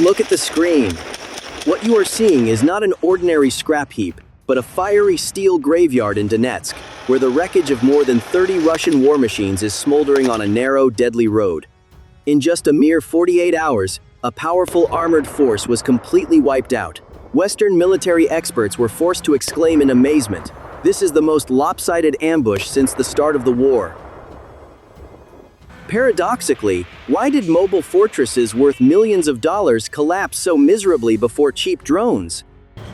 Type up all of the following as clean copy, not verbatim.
Look at the screen. What you are seeing is not an ordinary scrap heap, but a fiery steel graveyard in Donetsk, where the wreckage of more than 30 Russian war machines is smoldering on a narrow, deadly road. In just a mere 48 hours, a powerful armored force was completely wiped out. Western military experts were forced to exclaim in amazement, "This is the most lopsided ambush since the start of the war." Paradoxically, why did mobile fortresses worth millions of dollars collapse so miserably before cheap drones?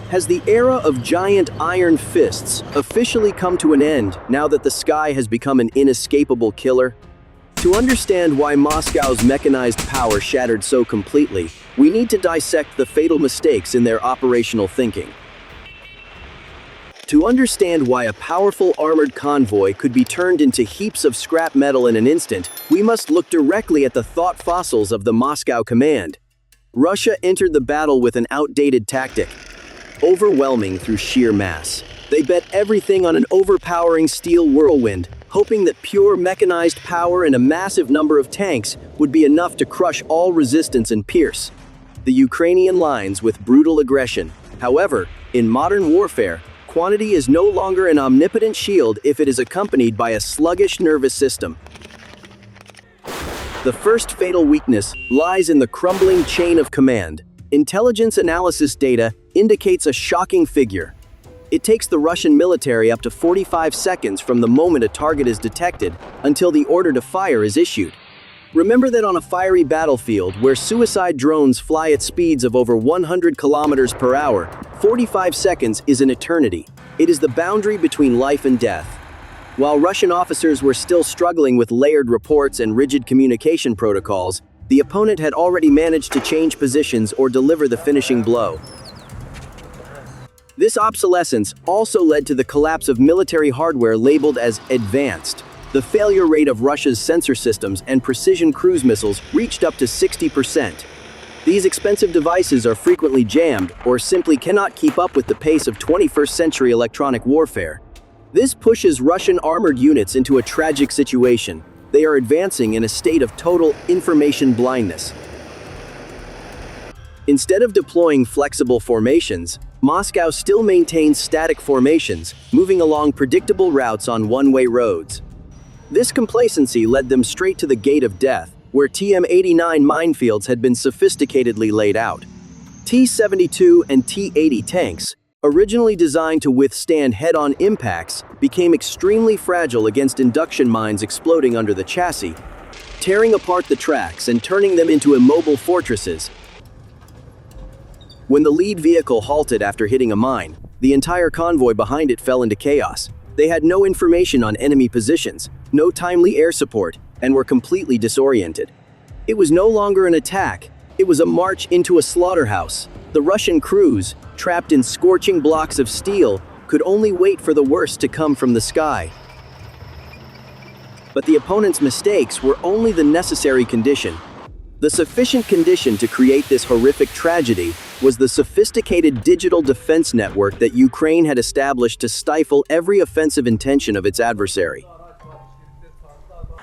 Has the era of giant iron fists officially come to an end now that the sky has become an inescapable killer? To understand why Moscow's mechanized power shattered so completely, we need to dissect the fatal mistakes in their operational thinking. To understand why a powerful armored convoy could be turned into heaps of scrap metal in an instant, we must look directly at the thought fossils of the Moscow command. Russia entered the battle with an outdated tactic, overwhelming through sheer mass. They bet everything on an overpowering steel whirlwind, hoping that pure mechanized power and a massive number of tanks would be enough to crush all resistance and pierce the Ukrainian lines with brutal aggression. However, in modern warfare, quantity is no longer an omnipotent shield if it is accompanied by a sluggish nervous system. The first fatal weakness lies in the crumbling chain of command. Intelligence analysis data indicates a shocking figure. It takes the Russian military up to 45 seconds from the moment a target is detected until the order to fire is issued. Remember that on a fiery battlefield where suicide drones fly at speeds of over 100 kilometers per hour, 45 seconds is an eternity. It is the boundary between life and death. While Russian officers were still struggling with layered reports and rigid communication protocols, the opponent had already managed to change positions or deliver the finishing blow. This obsolescence also led to the collapse of military hardware labeled as advanced. The failure rate of Russia's sensor systems and precision cruise missiles reached up to 60%. These expensive devices are frequently jammed or simply cannot keep up with the pace of 21st century electronic warfare. This pushes Russian armored units into a tragic situation. They are advancing in a state of total information blindness. Instead of deploying flexible formations, Moscow still maintains static formations, moving along predictable routes on one-way roads. This complacency led them straight to the gate of death, where TM-89 minefields had been sophisticatedly laid out. T-72 and T-80 tanks, originally designed to withstand head-on impacts, became extremely fragile against induction mines exploding under the chassis, tearing apart the tracks and turning them into immobile fortresses. When the lead vehicle halted after hitting a mine, the entire convoy behind it fell into chaos. They had no information on enemy positions, no timely air support, and were completely disoriented. It was no longer an attack, it was a march into a slaughterhouse. The Russian crews, trapped in scorching blocks of steel, could only wait for the worst to come from the sky. But the opponent's mistakes were only the necessary condition. The sufficient condition to create this horrific tragedy was the sophisticated digital defense network that Ukraine had established to stifle every offensive intention of its adversary.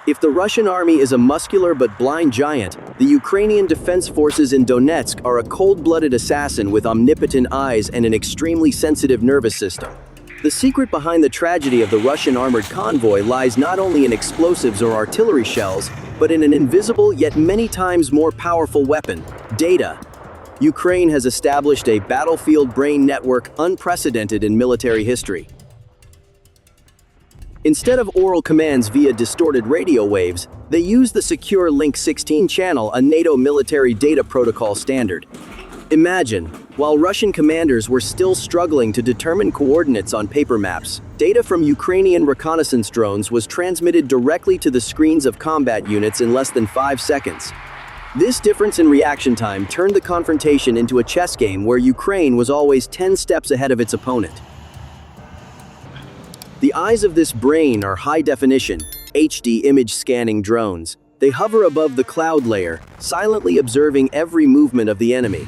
If the Russian army is a muscular but blind giant, the Ukrainian defense forces in Donetsk are a cold-blooded assassin with omnipotent eyes and an extremely sensitive nervous system. The secret behind the tragedy of the Russian armored convoy lies not only in explosives or artillery shells, but in an invisible yet many times more powerful weapon: data. Ukraine has established a battlefield brain network unprecedented in military history. Instead of oral commands via distorted radio waves, they use the secure Link 16 channel, a NATO military data protocol standard. Imagine, while Russian commanders were still struggling to determine coordinates on paper maps, data from Ukrainian reconnaissance drones was transmitted directly to the screens of combat units in less than 5 seconds. This difference in reaction time turned the confrontation into a chess game where Ukraine was always 10 steps ahead of its opponent. The eyes of this brain are high-definition, HD image scanning drones. They hover above the cloud layer, silently observing every movement of the enemy.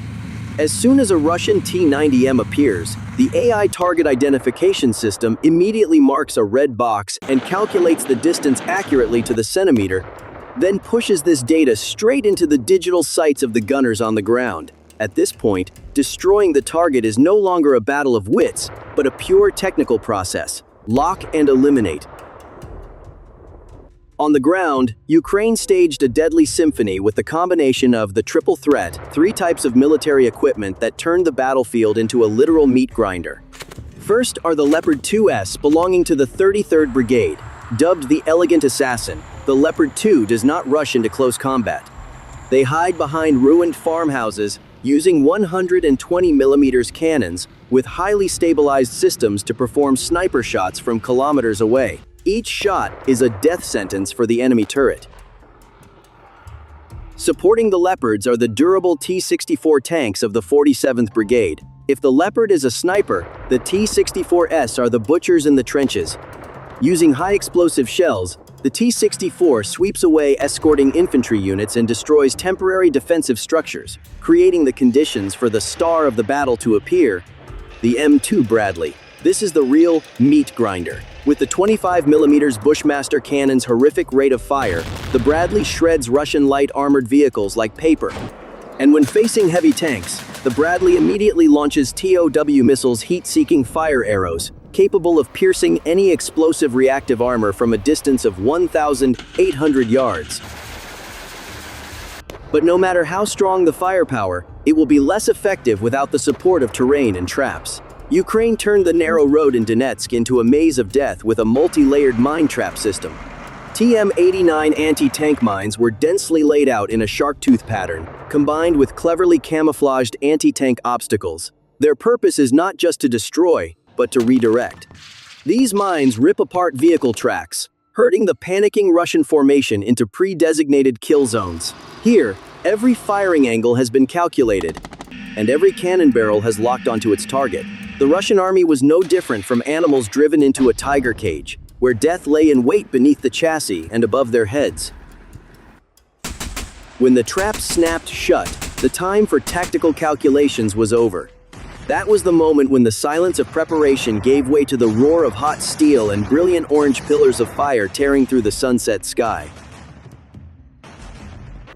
As soon as a Russian T-90M appears, the AI target identification system immediately marks a red box and calculates the distance accurately to the centimeter, then pushes this data straight into the digital sights of the gunners on the ground. At this point, destroying the target is no longer a battle of wits, but a pure technical process. Lock and eliminate. On the ground, Ukraine staged a deadly symphony with the combination of the triple threat, 3 types of military equipment that turned the battlefield into a literal meat grinder. First are the Leopard 2S belonging to the 33rd Brigade. Dubbed the Elegant Assassin, the Leopard 2 does not rush into close combat. They hide behind ruined farmhouses using 120mm cannons with highly stabilized systems to perform sniper shots from kilometers away. Each shot is a death sentence for the enemy turret. Supporting the Leopards are the durable T-64 tanks of the 47th Brigade. If the Leopard is a sniper, the T-64S are the butchers in the trenches. Using high-explosive shells, the T-64 sweeps away escorting infantry units and destroys temporary defensive structures, creating the conditions for the star of the battle to appear, the M2 Bradley. This is the real meat grinder. With the 25mm Bushmaster cannon's horrific rate of fire, the Bradley shreds Russian light armored vehicles like paper. And when facing heavy tanks, the Bradley immediately launches TOW missiles heat-seeking fire arrows, capable of piercing any explosive reactive armor from a distance of 1,800 yards. But no matter how strong the firepower, it will be less effective without the support of terrain and traps. Ukraine turned the narrow road in Donetsk into a maze of death with a multi-layered mine trap system. TM-89 anti-tank mines were densely laid out in a shark-tooth pattern, combined with cleverly camouflaged anti-tank obstacles. Their purpose is not just to destroy, but to redirect. These mines rip apart vehicle tracks, herding the panicking Russian formation into pre-designated kill zones. Here, every firing angle has been calculated, and every cannon barrel has locked onto its target. The Russian army was no different from animals driven into a tiger cage, where death lay in wait beneath the chassis and above their heads. When the trap snapped shut, the time for tactical calculations was over. That was the moment when the silence of preparation gave way to the roar of hot steel and brilliant orange pillars of fire tearing through the sunset sky.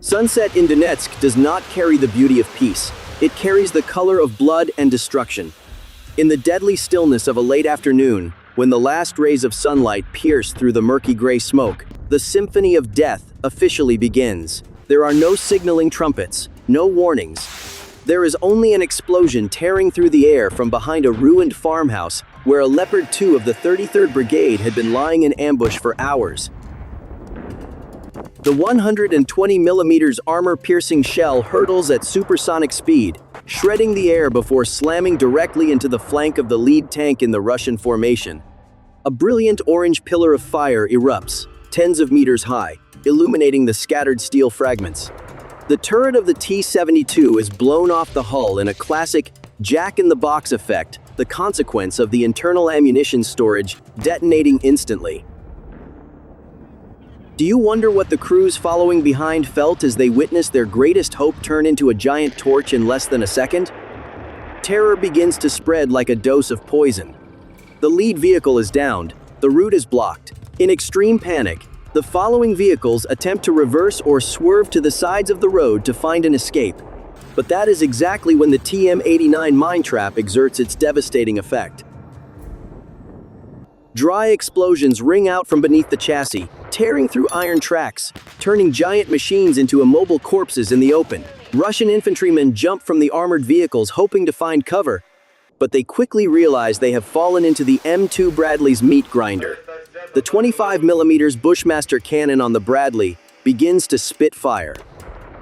Sunset in Donetsk does not carry the beauty of peace. It carries the color of blood and destruction. In the deadly stillness of a late afternoon, when the last rays of sunlight pierce through the murky gray smoke, the symphony of death officially begins. There are no signaling trumpets, no warnings. There is only an explosion tearing through the air from behind a ruined farmhouse where a Leopard 2 of the 33rd Brigade had been lying in ambush for hours. The 120mm armor-piercing shell hurtles at supersonic speed, shredding the air before slamming directly into the flank of the lead tank in the Russian formation. A brilliant orange pillar of fire erupts, tens of meters high, illuminating the scattered steel fragments. The turret of the T-72 is blown off the hull in a classic jack-in-the-box effect, the consequence of the internal ammunition storage detonating instantly. Do you wonder what the crews following behind felt as they witnessed their greatest hope turn into a giant torch in less than a second? Terror begins to spread like a dose of poison. The lead vehicle is downed, the route is blocked. In extreme panic, the following vehicles attempt to reverse or swerve to the sides of the road to find an escape. But that is exactly when the TM-89 mine trap exerts its devastating effect. Dry explosions ring out from beneath the chassis, tearing through iron tracks, turning giant machines into immobile corpses in the open. Russian infantrymen jump from the armored vehicles hoping to find cover, but they quickly realize they have fallen into the M2 Bradley's meat grinder. The 25mm Bushmaster cannon on the Bradley begins to spit fire.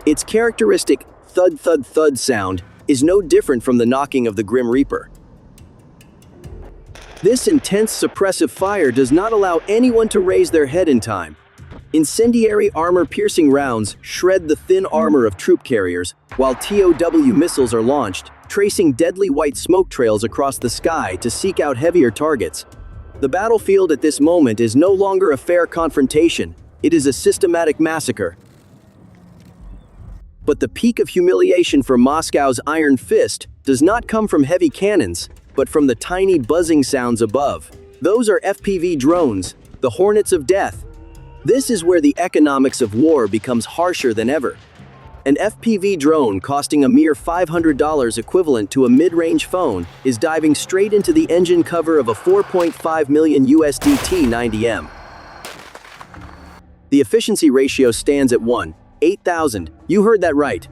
Its characteristic thud-thud-thud sound is no different from the knocking of the Grim Reaper. This intense suppressive fire does not allow anyone to raise their head in time. Incendiary armor-piercing rounds shred the thin armor of troop carriers, while TOW missiles are launched, tracing deadly white smoke trails across the sky to seek out heavier targets. The battlefield at this moment is no longer a fair confrontation, it is a systematic massacre. But the peak of humiliation for Moscow's Iron Fist does not come from heavy cannons, but from the tiny buzzing sounds above. Those are FPV drones, the hornets of death. This is where the economics of war becomes harsher than ever. An FPV drone costing a mere $500 equivalent to a mid-range phone is diving straight into the engine cover of a 4.5 million USD T-90M. The efficiency ratio stands at 1:8,000. You heard that right.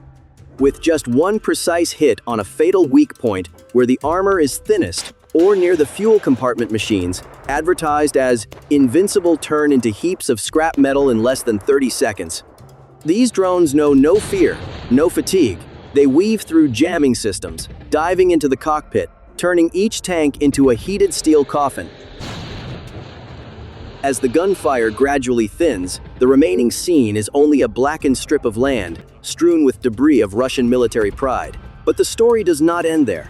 With just one precise hit on a fatal weak point where the armor is thinnest or near the fuel compartment, machines, advertised as invincible, turn into heaps of scrap metal in less than 30 seconds. These drones know no fear, no fatigue. They weave through jamming systems, diving into the cockpit, turning each tank into a heated steel coffin. As the gunfire gradually thins, the remaining scene is only a blackened strip of land, strewn with debris of Russian military pride. But the story does not end there.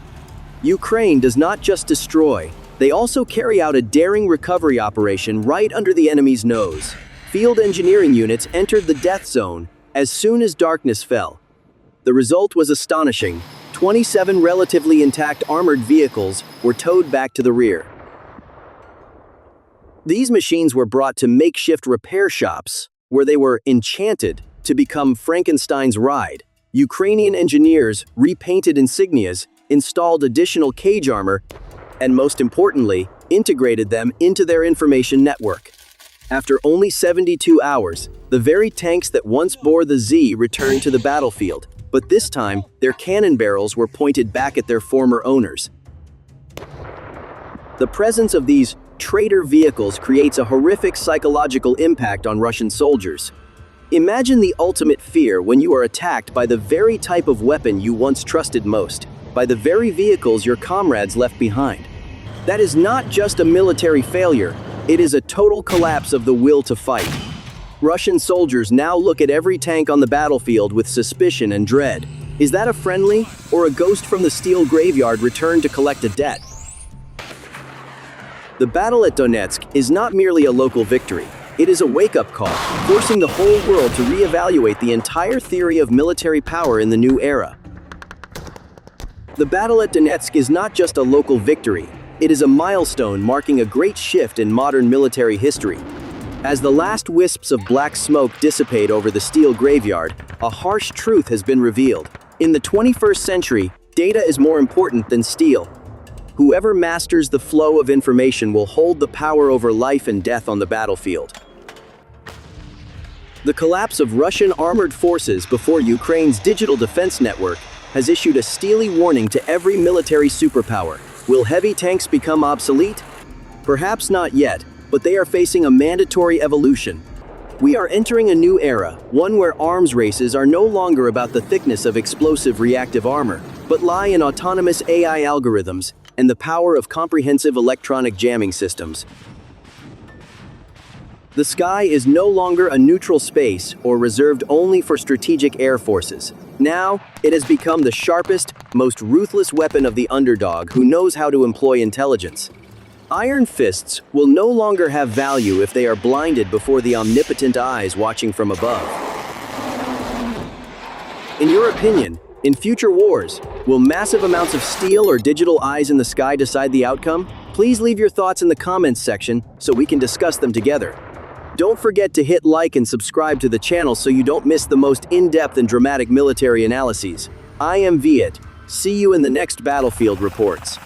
Ukraine does not just destroy, they also carry out a daring recovery operation right under the enemy's nose. Field engineering units entered the death zone as soon as darkness fell. The result was astonishing. 27 relatively intact armored vehicles were towed back to the rear. These machines were brought to makeshift repair shops, where they were enchanted to become Frankenstein's ride. Ukrainian engineers repainted insignias, installed additional cage armor, and most importantly, integrated them into their information network. After only 72 hours, the very tanks that once bore the Dưới returned to the battlefield, but this time, their cannon barrels were pointed back at their former owners. The presence of these traitor vehicles creates a horrific psychological impact on Russian soldiers. Imagine the ultimate fear when you are attacked by the very type of weapon you once trusted most, by the very vehicles your comrades left behind. That is not just a military failure, it is a total collapse of the will to fight. Russian soldiers now look at every tank on the battlefield with suspicion and dread. Is that a friendly, or a ghost from the steel graveyard returned to collect a debt? The battle at Donetsk is not merely a local victory. It is a wake-up call, forcing the whole world to reevaluate the entire theory of military power in the new era. The battle at Donetsk is not just a local victory, it is a milestone marking a great shift in modern military history. As the last wisps of black smoke dissipate over the steel graveyard, a harsh truth has been revealed. In the 21st century, data is more important than steel. Whoever masters the flow of information will hold the power over life and death on the battlefield. The collapse of Russian armored forces before Ukraine's digital defense network has issued a steely warning to every military superpower. Will heavy tanks become obsolete? Perhaps not yet, but they are facing a mandatory evolution. We are entering a new era, one where arms races are no longer about the thickness of explosive reactive armor, but lie in autonomous AI algorithms and the power of comprehensive electronic jamming systems. The sky is no longer a neutral space or reserved only for strategic air forces. Now, it has become the sharpest, most ruthless weapon of the underdog who knows how to employ intelligence. Iron fists will no longer have value if they are blinded before the omnipotent eyes watching from above. In your opinion, in future wars, will massive amounts of steel or digital eyes in the sky decide the outcome? Please leave your thoughts in the comments section so we can discuss them together. Don't forget to hit like and subscribe to the channel so you don't miss the most in-depth and dramatic military analyses. I am Viet. See you in the next battlefield reports.